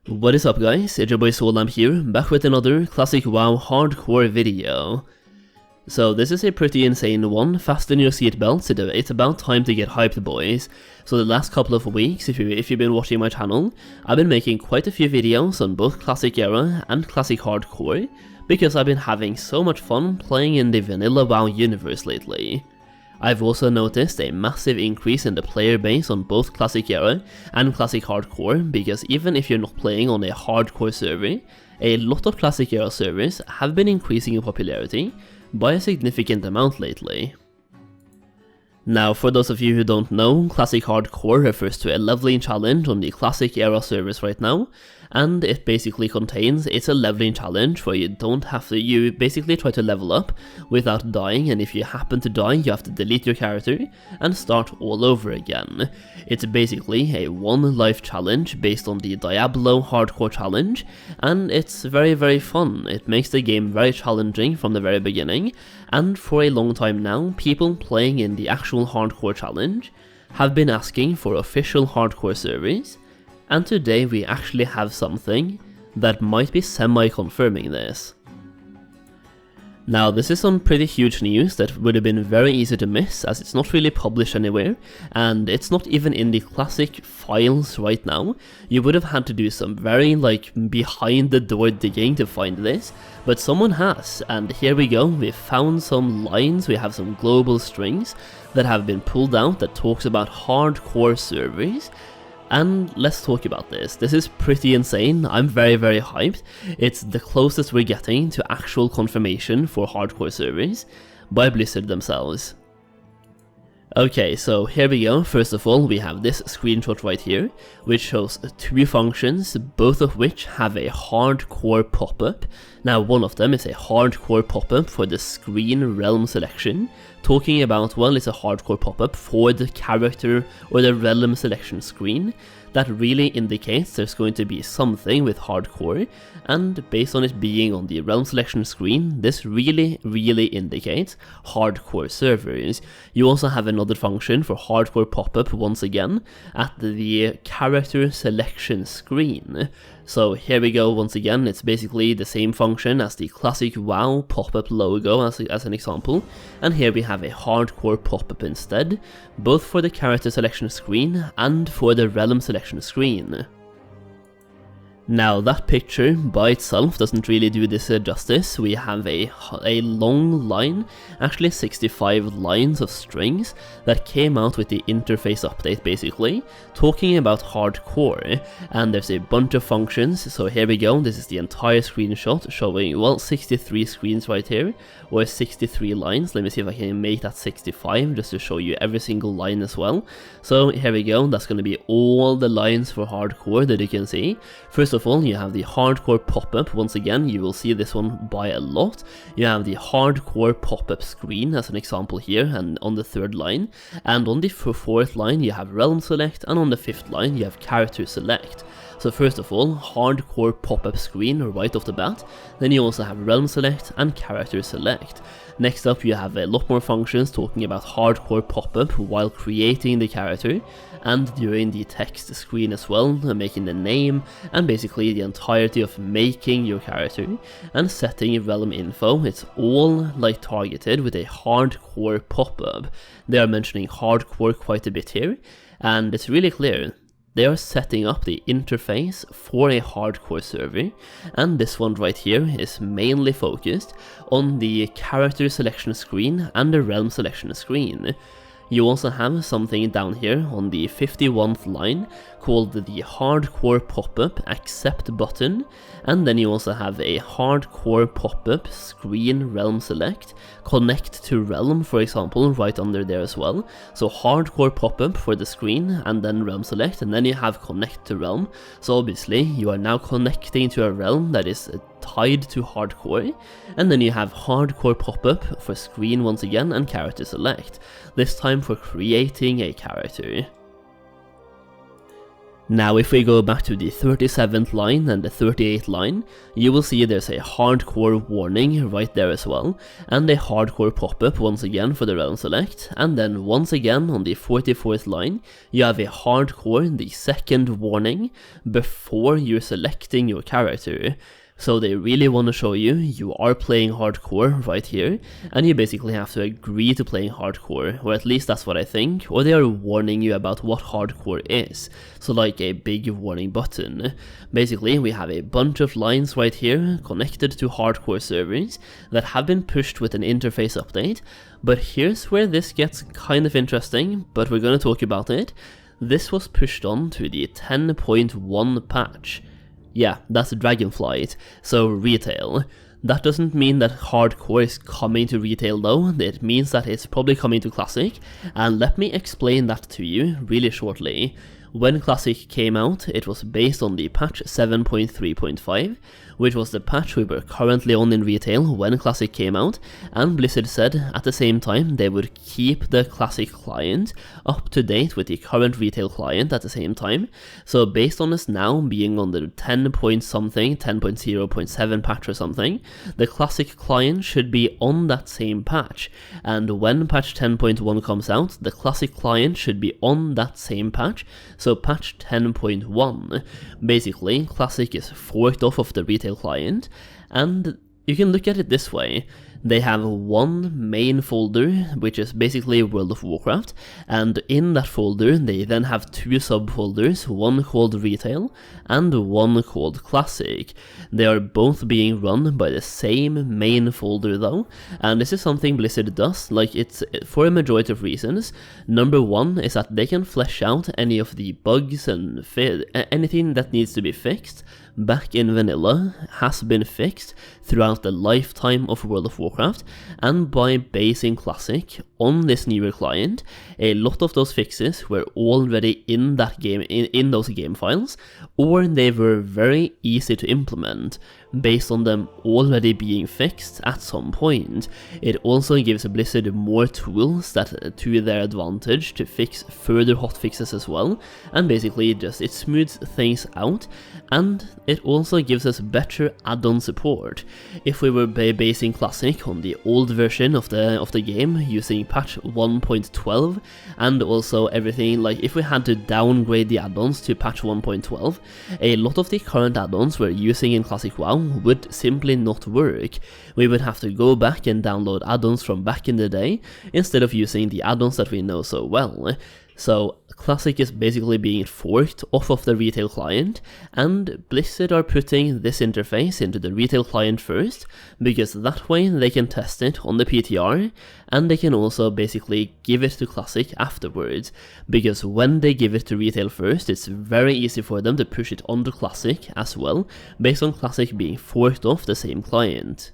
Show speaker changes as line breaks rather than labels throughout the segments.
What is up guys, it's your boy Solheim here, back with another classic WoW hardcore video. So this is a pretty insane one, fasten your seatbelts, it's about time to get hyped boys. So the last couple of weeks, if you've been watching my channel, I've been making quite a few videos on both classic era and classic hardcore, because I've been having so much fun playing in the vanilla WoW universe lately. I've also noticed a massive increase in the player base on both Classic Era and Classic Hardcore, because even if you're not playing on a hardcore server, a lot of Classic Era servers have been increasing in popularity by a significant amount lately. Now, for those of you who don't know, Classic Hardcore refers to a leveling challenge on the Classic Era servers right now, and it basically it's a leveling challenge where you basically try to level up without dying, and if you happen to die, you have to delete your character and start all over again. It's basically a one life challenge based on the Diablo hardcore challenge, and it's very fun. It makes the game very challenging from the very beginning, and for a long time now, people playing in the actual hardcore challenge have been asking for official hardcore servers, and today we actually have something that might be semi-confirming this. Now, this is some pretty huge news that would have been very easy to miss, as it's not really published anywhere, and it's not even in the classic files right now. You would have had to do some very behind the door digging to find this, but someone has, and here we go. We found some lines, we have some global strings that have been pulled out that talks about hardcore servers. And let's talk about this. This is pretty insane. I'm very hyped. It's the closest we're getting to actual confirmation for hardcore servers by Blizzard themselves. Okay, so here we go. First of all, we have this screenshot right here, which shows two functions, both of which have a hardcore pop-up. Now, one of them is a hardcore pop-up for the screen realm selection, talking about, well, it's a hardcore pop-up for the character or the realm selection screen. That really indicates there's going to be something with hardcore, and based on it being on the realm selection screen, this really indicates hardcore servers. You also have another function for hardcore pop-up once again at the character selection screen. So here we go once again, it's basically the same function as the classic WoW pop-up logo as an example, and here we have a hardcore pop-up instead, both for the character selection screen and for the realm selection screen. Now, that picture by itself doesn't really do this justice. We have a long line, actually 65 lines of strings that came out with the interface update basically, talking about hardcore, and there's a bunch of functions. So here we go, this is the entire screenshot showing, well, 63 screens right here, or 63 lines. Let me see if I can make that 65 just to show you every single line as well. So here we go, that's going to be all the lines for hardcore that you can see. First of all, you have the hardcore pop-up. Once again, you will see this one by a lot. You have the hardcore pop-up screen as an example here, and on the third line, and on the fourth line you have realm select, and on the fifth line you have character select. So first of all, hardcore pop-up screen right off the bat, then you also have realm select and character select. Next up, you have a lot more functions talking about hardcore pop-up while creating the character, and during the text screen as well, making the name, and basically the entirety of making your character, and setting realm info. It's all targeted with a hardcore pop-up. They are mentioning hardcore quite a bit here, and it's really clear. They are setting up the interface for a hardcore server, and this one right here is mainly focused on the character selection screen and the realm selection screen. You also have something down here on the 51st line called the hardcore pop-up accept button, and then you also have a hardcore pop-up screen realm select connect to realm, for example, right under there as well. So hardcore pop-up for the screen and then realm select, and then you have connect to realm. So obviously you are now connecting to a realm that is tied to hardcore, and then you have hardcore pop-up for screen once again and character select, this time for creating a character. Now if we go back to the 37th line and the 38th line, you will see there's a hardcore warning right there as well, and a hardcore pop-up once again for the round select, and then once again on the 44th line, you have a hardcore, the second warning, before you're selecting your character. So they really want to show you are playing hardcore right here, and you basically have to agree to playing hardcore, or at least that's what I think, or they are warning you about what hardcore is, so like a big warning button. Basically, we have a bunch of lines right here connected to hardcore servers that have been pushed with an interface update, but here's where this gets kind of interesting, but we're going to talk about it. This was pushed on to the 10.1 patch. Yeah, that's Dragonflight, so retail. That doesn't mean that hardcore is coming to retail though, it means that it's probably coming to Classic, and let me explain that to you really shortly. When Classic came out, it was based on the patch 7.3.5, which was the patch we were currently on in retail when Classic came out, and Blizzard said at the same time they would keep the Classic client up to date with the current retail client at the same time. So based on us now being on the 10 point something, 10.0.7 patch or something, the Classic client should be on that same patch, and when patch 10.1 comes out, the Classic client should be on that same patch, so patch 10.1. Basically, Classic is forked off of the retail client, and you can look at it this way. They have one main folder, which is basically World of Warcraft, and in that folder they then have two subfolders, one called Retail and one called Classic. They are both being run by the same main folder though, and this is something Blizzard does, like it's for a majority of reasons. Number one is that they can flesh out any of the bugs and anything that needs to be fixed back in vanilla has been fixed throughout the lifetime of World of Warcraft, and by basing Classic on this newer client, a lot of those fixes were already in that game, in those game files, or they were very easy to implement based on them already being fixed at some point. It also gives Blizzard more tools that to their advantage to fix further hotfixes as well, and basically it smooths things out, and it also gives us better add-on support. If we were basing Classic on the old version of the game using patch 1.12, and also everything, like if we had to downgrade the add-ons to patch 1.12, a lot of the current add-ons we're using in Classic WoW would simply not work. We would have to go back and download add-ons from back in the day instead of using the add-ons that we know so well. So Classic is basically being forked off of the retail client, and Blizzard are putting this interface into the retail client first, because that way they can test it on the PTR, and they can also basically give it to Classic afterwards, because when they give it to retail first, it's very easy for them to push it onto Classic as well, based on Classic being forked off the same client.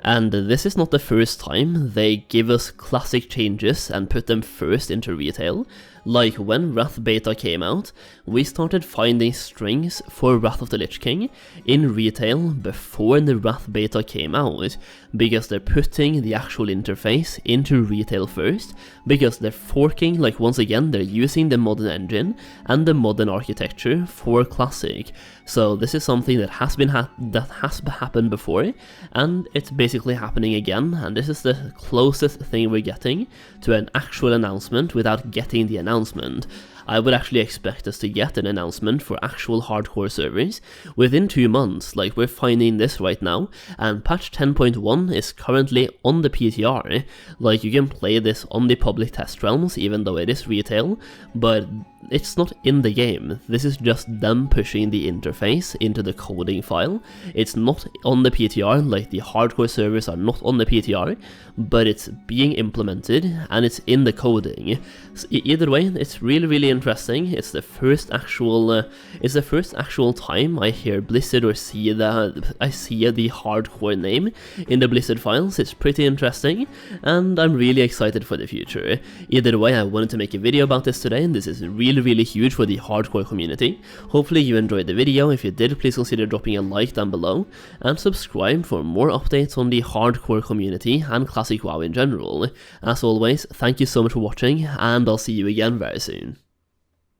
And this is not the first time they give us Classic changes and put them first into retail. Like when Wrath Beta came out, we started finding strings for Wrath of the Lich King in retail before the Wrath Beta came out, because they're putting the actual interface into retail first, because they're forking, like once again, they're using the modern engine and the modern architecture for Classic. So this is something that has happened before, and it's basically happening again, and this is the closest thing we're getting to an actual announcement without getting the announcement. I would actually expect us to get an announcement for actual hardcore servers within 2 months, like we're finding this right now, and patch 10.1 is currently on the PTR. Like you can play this on the public test realms even though it is retail, but it's not in the game. This is just them pushing the interface into the coding file. It's not on the PTR, like the hardcore servers are not on the PTR, but it's being implemented and it's in the coding. So either way, it's really interesting. It's the first actual time I hear Blizzard or see the hardcore name in the Blizzard files. It's pretty interesting, and I'm really excited for the future. Either way, I wanted to make a video about this today, and this is really really huge for the hardcore community. Hopefully you enjoyed the video. If you did, please consider dropping a like down below, and subscribe for more updates on the hardcore community and classic WoW in general. As always, thank you so much for watching, and I'll see you again very soon.